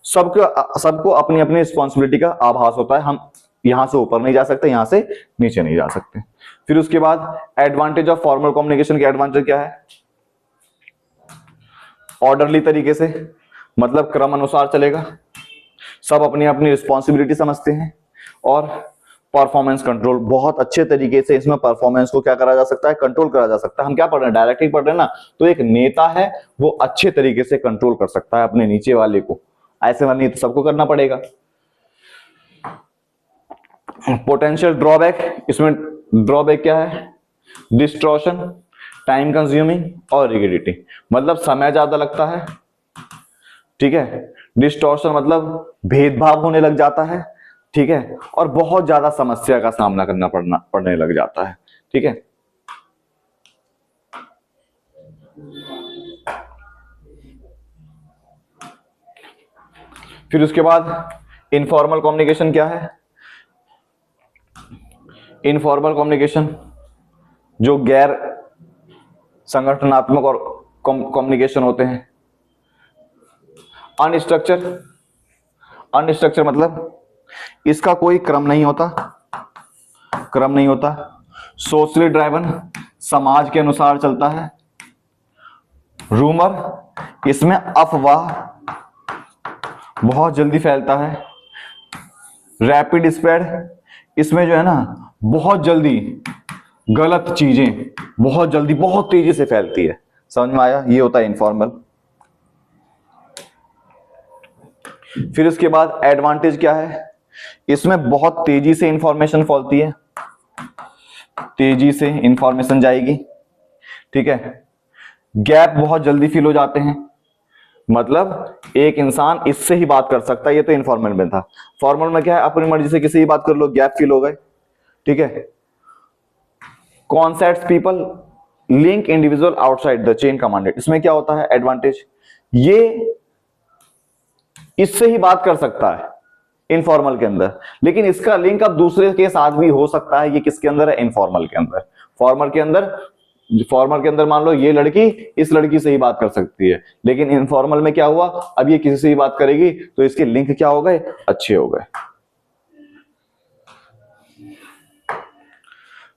सबको अपनी अपनी रिस्पॉन्सिबिलिटी का आभास होता है, हम यहां से ऊपर नहीं जा सकते, यहां से नीचे नहीं जा सकते। फिर उसके बाद एडवांटेज ऑफ फॉर्मल कम्युनिकेशन के एडवांटेज क्या है, ऑर्डरली तरीके से, मतलब क्रम अनुसार चलेगा, सब अपनी अपनी रिस्पॉन्सिबिलिटी समझते हैं। और परफॉर्मेंस कंट्रोल, बहुत अच्छे तरीके से इसमें परफॉर्मेंस को क्या करा जा सकता है, कंट्रोल करा जा सकता है। हम क्या पढ़ रहे हैं, डायरेक्टली पढ़ रहे हैं ना, तो एक नेता है वो अच्छे तरीके से कंट्रोल कर सकता है अपने नीचे वाले को, ऐसे वाले नहीं तो सबको करना पड़ेगा। पोटेंशियल ड्रॉबैक, इसमें ड्रॉबैक क्या है, डिस्ट्रॉशन, टाइम कंज्यूमिंग और रिगिडिटी, मतलब समय ज्यादा लगता है, ठीक है। डिस्टॉर्शन मतलब भेदभाव होने लग जाता है, ठीक है। और बहुत ज्यादा समस्या का सामना करना पड़ने लग जाता है, ठीक है। फिर उसके बाद इनफॉर्मल कम्युनिकेशन क्या है, इनफॉर्मल कम्युनिकेशन जो गैर संगठनात्मक और कम्युनिकेशन होते हैं। अनस्ट्रक्चर मतलब इसका कोई क्रम नहीं होता, सोशली ड्राइवन, समाज के अनुसार चलता है। रूमर, इसमें अफवाह बहुत जल्दी फैलता है। रैपिड स्प्रेड, इसमें जो है ना बहुत जल्दी गलत चीजें बहुत जल्दी बहुत तेजी से फैलती है। समझ में आया, ये होता है इनफॉर्मल। फिर उसके बाद एडवांटेज क्या है, इसमें बहुत तेजी से इंफॉर्मेशन फैलती है, तेजी से इंफॉर्मेशन जाएगी, ठीक है। गैप बहुत जल्दी फिल हो जाते हैं, मतलब एक इंसान इससे ही बात कर सकता है, ये तो इनफॉर्मल में था। फॉर्मल में क्या है, अपनी मर्जी से किसी ही बात कर लो, गैप फिल हो गए, ठीक है। Concepts people link individual outside the chain commanded, इसमें क्या होता है एडवांटेज, ये इससे ही बात कर सकता है इनफॉर्मल के अंदर, लेकिन इसका लिंक अब दूसरे के साथ भी हो सकता है। ये किसके अंदर है, इनफॉर्मल के अंदर। फॉर्मल के अंदर मान लो ये लड़की इस लड़की से ही बात कर सकती है, लेकिन इनफॉर्मल में क्या हुआ, अब ये किसी से ही बात करेगी तो इसके लिंक क्या हो गए, अच्छे हो गए।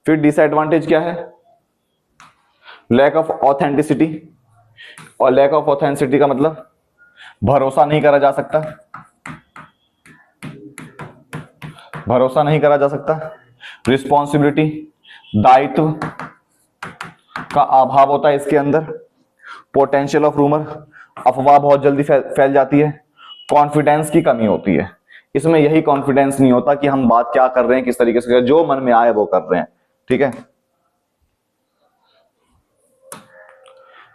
फिर डिसएडवांटेज क्या है, लैक ऑफ ऑथेंटिसिटी, और लैक ऑफ ऑथेंटिसिटी का मतलब भरोसा नहीं करा जा सकता, रिस्पॉन्सिबिलिटी, दायित्व का अभाव होता है इसके अंदर, पोटेंशियल ऑफ रूमर, अफवाह बहुत जल्दी फैल जाती है, कॉन्फिडेंस की कमी होती है। इसमें यही कॉन्फिडेंस नहीं होता कि हम बात क्या कर रहे हैं, किस तरीके से जो मन में आए वो कर रहे हैं, ठीक है।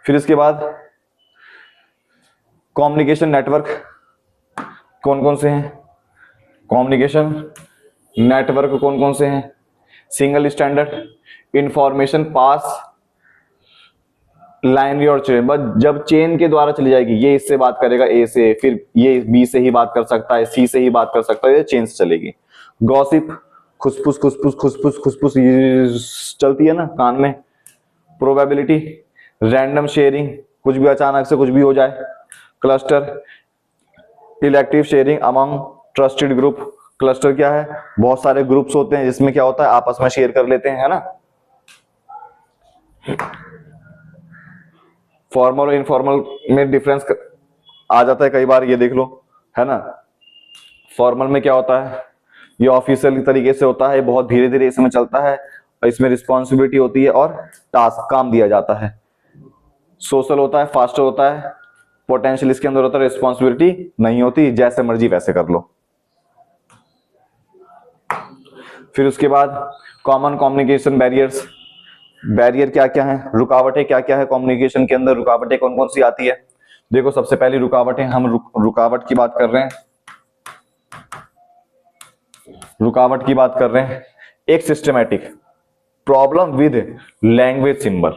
फिर इसके बाद कम्युनिकेशन नेटवर्क कौन कौन से हैं, कम्युनिकेशन नेटवर्क कौन कौन से हैं, सिंगल स्टैंडर्ड, इंफॉर्मेशन पास लाइनरी और चेन, बस जब चेन के द्वारा चली जाएगी, ये इससे बात करेगा ए से, फिर ये बी से ही बात कर सकता है, सी से ही बात कर सकता है, ये चेन से चलेगी। गॉसिप, खुसफुस खुसफुस खुसफुस खुसफुस चलती है ना कान में। प्रोबेबिलिटी, रैंडम शेयरिंग, कुछ भी अचानक से कुछ भी हो जाए। Cluster, elective sharing among trusted group. Cluster क्या है, बहुत सारे ग्रुप्स होते हैं जिसमें क्या होता है आपस में शेयर कर लेते हैं, है ना। फॉर्मल और इनफॉर्मल में डिफरेंस आ जाता है कई बार, ये देख लो, है ना। फॉर्मल में क्या होता है, ये ऑफिशियल तरीके से होता है, बहुत धीरे धीरे इसमें चलता है, और इसमें रिस्पॉन्सिबिलिटी होती है और टास्क काम दिया जाता है। सोशल होता है, फास्टर होता है, पोटेंशियल इसके अंदर होता है, रिस्पॉन्सिबिलिटी नहीं होती, जैसे मर्जी वैसे कर लो। फिर उसके बाद कॉमन कम्युनिकेशन बैरियर्स, बैरियर क्या क्या है, रुकावटें क्या क्या है कम्युनिकेशन के अंदर, रुकावटें कौन कौन सी आती है। देखो सबसे पहली रुकावटें, हम रुकावट की बात कर रहे हैं, रुकावट की बात कर रहे हैं। एक systematic problem with language symbol,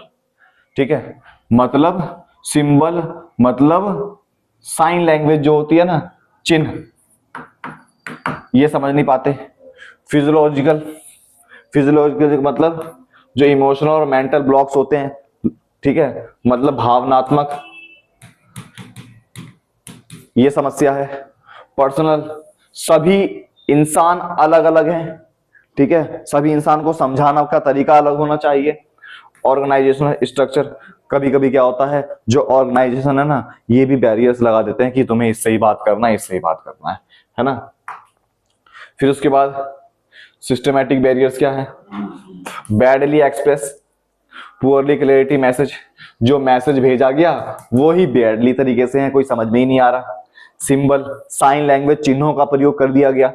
ठीक है, मतलब सिंबल मतलब साइन लैंग्वेज जो होती है ना, चिन्ह, ये समझ नहीं पाते। फिजियोलॉजिकल, फिजियोलॉजिकल मतलब जो इमोशनल और मेंटल ब्लॉक्स होते हैं, ठीक है, मतलब भावनात्मक, ये समस्या है। पर्सनल, सभी इंसान अलग अलग हैं, ठीक है, सभी इंसान को समझाना का तरीका अलग होना चाहिए। ऑर्गेनाइजेशनल स्ट्रक्चर, कभी कभी क्या होता है जो ऑर्गेनाइजेशन है ना, ये भी बैरियर्स लगा देते हैं कि तुम्हें इससे ही बात करना है, इससे ही बात करना है ना। फिर उसके बाद सिस्टमैटिक बैरियर्स क्या है, badly express, poorly clarity message, जो मैसेज भेजा गया वो ही बैडली तरीके से है, कोई समझ में ही नहीं आ रहा। सिंबल, साइन लैंग्वेज, चिन्हों का प्रयोग कर दिया गया,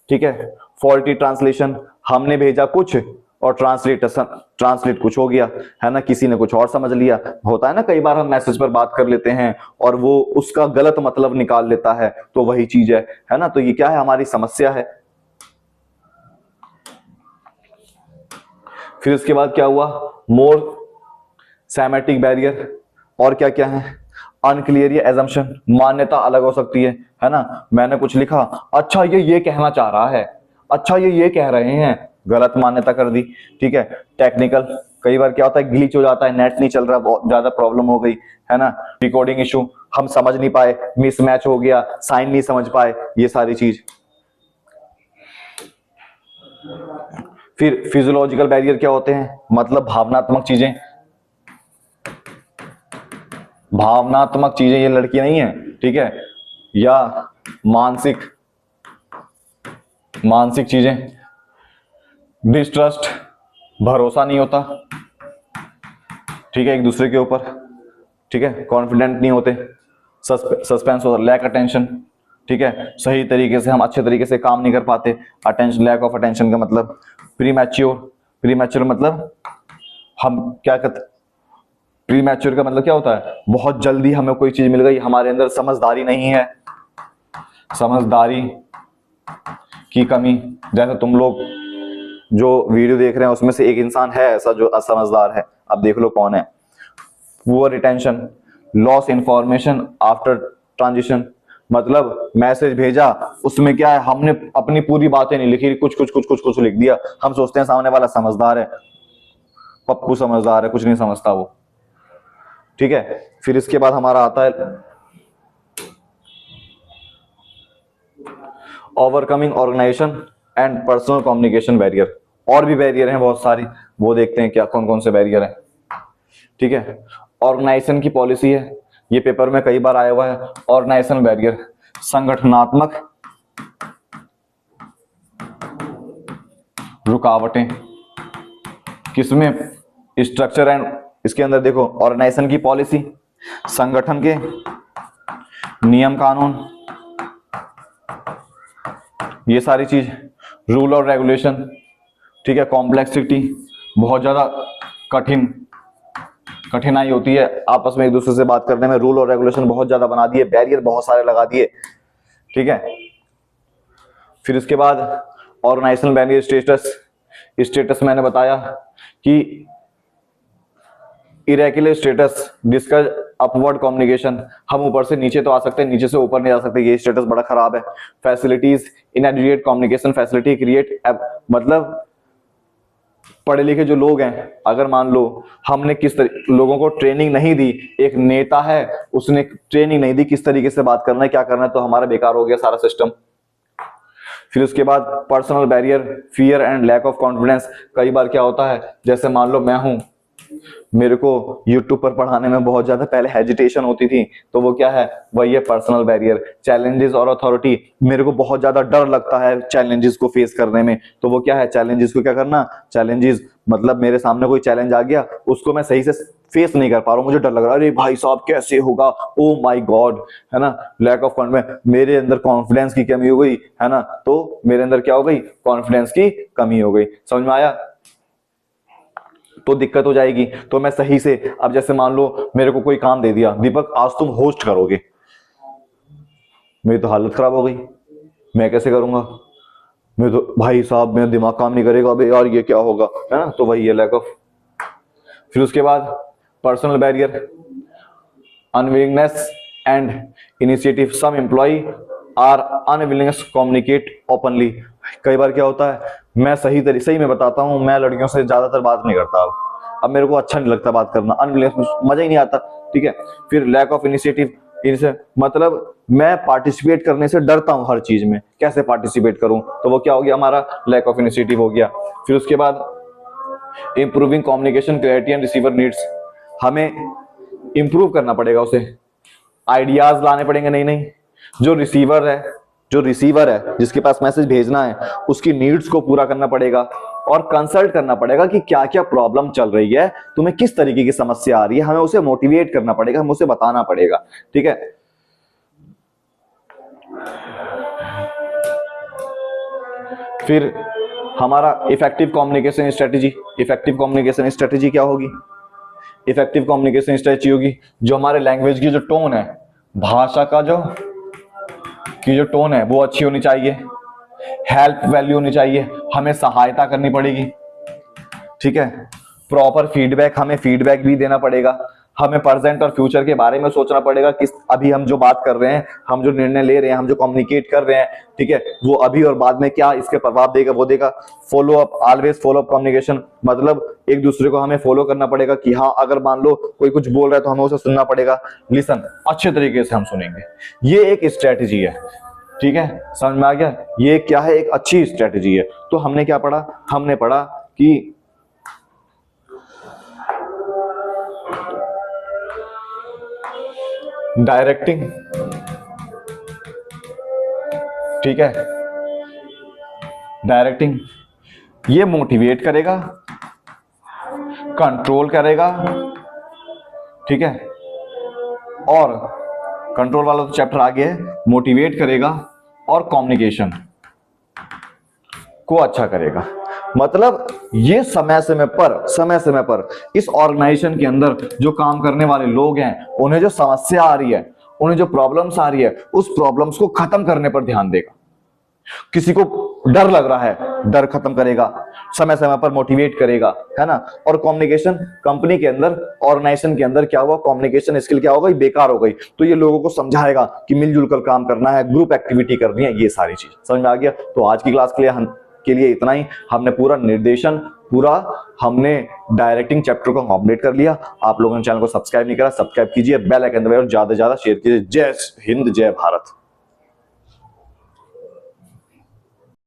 ठीक है। फॉल्टी ट्रांसलेशन, हमने भेजा कुछ और ट्रांसलेट कुछ हो गया, है ना, किसी ने कुछ और समझ लिया। होता है ना कई बार हम मैसेज पर बात कर लेते हैं और वो उसका गलत मतलब निकाल लेता है, तो वही चीज है ना। तो ये क्या है, हमारी समस्या है। फिर उसके बाद क्या हुआ, मोर सेमेटिक बैरियर, और क्या क्या है, अनक्लियर या एजम्पशन, मान्यता अलग हो सकती है ना। मैंने कुछ लिखा, अच्छा ये कहना चाह रहा है, अच्छा ये कह रहे हैं, गलत मान्यता कर दी, ठीक है। टेक्निकल, कई बार क्या होता है ग्लिच हो जाता है, नेट नहीं चल रहा, बहुत ज्यादा प्रॉब्लम हो गई, है ना। डिकोडिंग इशू, हम समझ नहीं पाए, मिसमैच हो गया, साइन नहीं समझ पाए, ये सारी चीज। फिर फिजियोलॉजिकल बैरियर क्या होते हैं, मतलब भावनात्मक चीजें, भावनात्मक चीजें, ये लड़की नहीं है, ठीक है, या मानसिक चीजें, डिस्ट्रस्ट, भरोसा नहीं होता, ठीक है, एक दूसरे के ऊपर, ठीक है, कॉन्फिडेंट नहीं होते, सस्पेंस होता, लैक अटेंशन, ठीक है, सही तरीके से हम अच्छे तरीके से काम नहीं कर पाते, अटेंशन, लैक ऑफ अटेंशन का मतलब। प्रीमैच्योर मतलब हम क्या कहते, प्रीमैच्योर का मतलब क्या होता है, बहुत जल्दी हमें कोई चीज मिल गई, हमारे अंदर समझदारी नहीं है, समझदारी की कमी। जैसे तुम लोग जो वीडियो देख रहे हैं उसमें से एक इंसान है ऐसा जो असमझदार है, अब देख लो कौन है। Poor retention, loss information after transition, मतलब मैसेज भेजा, उसमें क्या है हमने अपनी पूरी बातें नहीं लिखी, कुछ लिख दिया, हम सोचते हैं सामने वाला समझदार है, पप्पू समझदार है, कुछ नहीं समझता वो, ठीक है। फिर इसके बाद हमारा आता है overcoming organisation and personal communication barrier, और भी बैरियर हैं बहुत सारी, वो देखते हैं क्या कौन कौन से बैरियर हैं, ठीक है। ऑर्गेनाइजेशन की पॉलिसी है, ये पेपर में कई बार आया हुआ है, ऑर्गेनाइजेशन बैरियर, संगठनात्मक रुकावटें किसमें, स्ट्रक्चर एंड, इसके अंदर देखो ऑर्गेनाइजेशन की पॉलिसी, संगठन के नियम कानून, ये सारी चीज, रूल और रेगुलेशन, ठीक है, कॉम्प्लेक्सिटी, बहुत ज्यादा कठिनाई होती है आपस में एक दूसरे से बात करने में, रूल और रेगुलेशन बहुत ज्यादा बना दिए, बैरियर बहुत सारे लगा दिए, ठीक है। फिर इसके बाद ऑर्गेनाइजेशनल बैरियर स्टेटस मैंने बताया कि इरेगुलर स्टेटस जिसका अपवर्ड कम्युनिकेशन, हम ऊपर से नीचे तो आ सकते हैं, नीचे से ऊपर नहीं आ सकते, ये स्टेटस बड़ा खराब है। फैसिलिटीज, इनएडिक्वेट कम्युनिकेशन फैसिलिटी क्रिएट, मतलब पढ़े लिखे जो लोग हैं, अगर मान लो हमने लोगों को ट्रेनिंग नहीं दी, एक नेता है उसने ट्रेनिंग नहीं दी किस तरीके से बात करना है, क्या करना है, तो हमारा बेकार हो गया सारा सिस्टम। फिर उसके बाद personal barrier, fear and lack of confidence. कई बार क्या होता है, जैसे मान लो मैं हूं, मेरे को YouTube पर पढ़ाने में बहुत ज्यादा पहले हेजिटेशन होती थी, तो वो क्या है, वही है पर्सनल बैरियर। चैलेंजेस और अथॉरिटी, मेरे को बहुत ज्यादा डर लगता है चैलेंजेस को फेस करने में, तो वो क्या है, चैलेंजेस को क्या करना, चैलेंजेस मतलब मेरे सामने कोई चैलेंज आ गया, उसको मैं सही से फेस नहीं कर पा रहा हूँ, मुझे डर लग रहा है, अरे भाई साहब कैसे होगा, ओ माय गॉड, है ना, लैक ऑफ कॉन्फिडेंस, मेरे अंदर कॉन्फिडेंस की कमी हो गई, है ना, तो मेरे अंदर क्या हो गई, कॉन्फिडेंस की कमी हो गई। समझ में आया? तो दिक्कत हो जाएगी। तो मैं सही से, अब जैसे मान लो मेरे को कोई काम दे दिया, दीपक आज तुम होस्ट करोगे, मेरी तो हालत खराब हो गई, मैं कैसे करूंगा, मैं तो भाई साहब मेरा दिमाग काम नहीं करेगा, अबे यार ये क्या होगा, है ना, तो वही है लैक ऑफ। फिर उसके बाद personal barrier, unwillingness and initiative, some employ are unwilling to communicate openly. कई बार क्या होता है, मैं सही में बताता हूँ, मैं लड़कियों से ज्यादातर बात नहीं करता, अब मेरे को अच्छा नहीं लगता बात करना, अनविलिंग, मजा ही नहीं आता, ठीक है। फिर लैक ऑफ इनिशिएटिव, इनसे मतलब मैं पार्टिसिपेट करने से डरता हूं हर चीज में, कैसे पार्टिसिपेट करूं, तो वो क्या हो गया, हमारा लैक ऑफ इनिशिएटिव हो गया। फिर उसके बाद improving communication clarity and receiver needs, हमें इंप्रूव करना पड़ेगा, उसे आइडियाज लाने पड़ेंगे, नहीं जो रिसीवर है जिसके पास मैसेज भेजना है, उसकी नीड्स को पूरा करना पड़ेगा और कंसल्ट करना पड़ेगा कि क्या क्या प्रॉब्लम चल रही है, तुम्हें किस तरीके की समस्या आ रही है, हमें उसे मोटिवेट करना पड़ेगा, हमें उसे बताना पड़ेगा, ठीक है। फिर हमारा इफेक्टिव कम्युनिकेशन स्ट्रेटेजी क्या होगी, इफेक्टिव कम्युनिकेशन स्ट्रेटेजी होगी जो हमारे लैंग्वेज की जो टोन है, भाषा का जो टोन है वो अच्छी होनी चाहिए, हेल्प वैल्यू होनी चाहिए, हमें सहायता करनी पड़ेगी, ठीक है। प्रॉपर फीडबैक, हमें फीडबैक भी देना पड़ेगा, हमें प्रेजेंट और फ्यूचर के बारे में सोचना पड़ेगा कि अभी हम जो बात कर रहे हैं, हम जो निर्णय ले रहे हैं, हम जो कम्युनिकेट कर रहे हैं, ठीक है, वो अभी और बाद में क्या इसके प्रभाव देगा, वो देगा। Follow up, always follow up communication, मतलब एक दूसरे को हमें फॉलो करना पड़ेगा कि हाँ, अगर मान लो कोई कुछ बोल रहा है तो हमें उसे सुनना पड़ेगा, लिसन, अच्छे तरीके से हम सुनेंगे, ये एक स्ट्रेटेजी है, ठीक है, समझ में आ गया, ये क्या है, एक अच्छी स्ट्रेटेजी है। तो हमने क्या पढ़ा, हमने पढ़ा कि डायरेक्टिंग, ठीक है, डायरेक्टिंग ये मोटिवेट करेगा, कंट्रोल करेगा, ठीक है, और कंट्रोल वाला तो चैप्टर आगे है, मोटिवेट करेगा और कम्युनिकेशन को अच्छा करेगा। मतलब ये समय समय पर इस ऑर्गेनाइजेशन के अंदर जो काम करने वाले लोग हैं, उन्हें जो समस्या आ रही है, उन्हें जो प्रॉब्लम्स आ रही है, उस प्रॉब्लम्स को खत्म करने पर ध्यान देगा। किसी को डर लग रहा है, डर खत्म करेगा, समय समय पर मोटिवेट करेगा, है ना। और कम्युनिकेशन, कंपनी के अंदर, ऑर्गेनाइजेशन के अंदर क्या हुआ, कम्युनिकेशन स्किल क्या हो गई, बेकार हो गई, तो ये लोगों को समझाएगा कि मिलजुल कर काम करना है, ग्रुप एक्टिविटी करनी है, ये सारी चीज समझ में आ गया। तो आज की क्लास के लिए इतना ही, हमने हमने डायरेक्टिंग चैप्टर को कंप्लीट कर लिया। आप लोगों ने चैनल को सब्सक्राइब नहीं करा, सब्सक्राइब कीजिए, बेल आइकन दबाइए और ज्यादा से ज्यादा शेयर कीजिए। जय हिंद, जय भारत।